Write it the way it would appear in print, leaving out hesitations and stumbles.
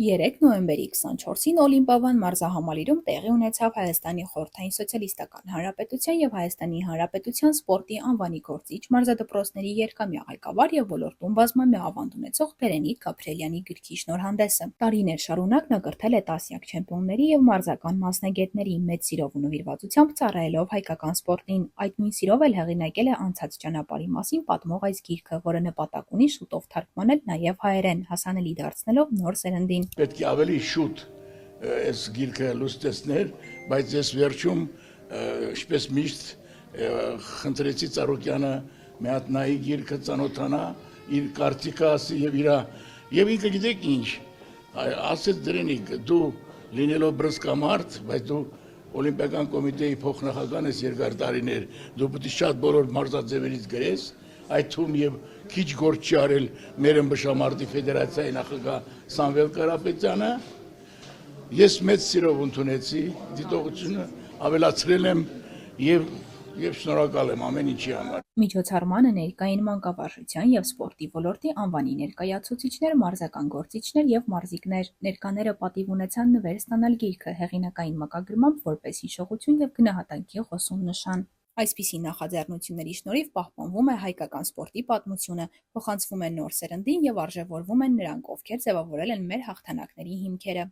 3 նոյեմբերի 24-ին Օլիմպիավան մարզահամալիրում տեղի ունեցավ Հայաստանի Խորհրդային Սոցիալիստական Հանրապետության և Հայաստանի Հանրապետության սպորտի անվանի գործիչ մարզադպրոցների երկամյա ղեկավար և ոլորտում բազմամյա ավանդ ունեցող Բերենիկ Գաբրիելյանի գրքի շնորհանդեսը։ Տարիներ շարունակ նա կրթել է տասնյակ չեմպիոնների և մարզական մասնագետների, մեծ սիրով ու նվիրվածությամբ ծառայելով հայկական սպորտին։ Այդ նույն սիրով էլ հեղինակել է անցած ճանապարհի մասին պատմող այս գիրքը, որը նպատակ ունի շուտով թարգմանել նաև հայերեն, հասանելի դարձնելով նոր սերնդին։ Պետք է ավելի շուտ այս գիրքը լույս տեսներ, բայց ես վերջում ինչպես միշտ խնդրեցի Ծառուկյանը մի հատ նայի գիրքը ծանոթանա, իր կարծիքը ասի եւ ինքը գիտեք ինչ, ասեց Դրենիկ, դու լինելով բռսկամարդ, բայց դու Օլիմպիական կոմիտեի փոխնախագահ ես երկար տարիներ, դու պետք է շատ բոլոր մարզաձևերից գրես, այդ թվում եւ քիչ գործ չի արել մեր ըմբշամարտի ֆեդերացիայի նախագահ Սամվել Կարապետյանը։ Ես մեծ սիրով ընդունեցի դիտողությունը, ավելացրել եմ եւ շնորհակալ եմ ամեն ինչի համար։ Միջոցառմանը ներկային մանկավարժության եւ սպորտի ոլորտի անվանի ներկայացուցիչներ, մարզական գործիչներ եւ մարզիկներ։ Ներկաները պատիվ ունեցան նվեր ստանալ գիրքը հեղինակային մակագրմամբ որպես հիշողություն եւ գնահատանքի խոսուն նշան։ Այսպիսի նախաձեռնությունների շնորհիվ պահպանվում է հայկական սպորտի պատմությունը, փոխանցվում է նոր սերնդին եւ արժեվորվում են նրանք, ովքեր ձևավորել են մեր հաղթանակների հիմքերը։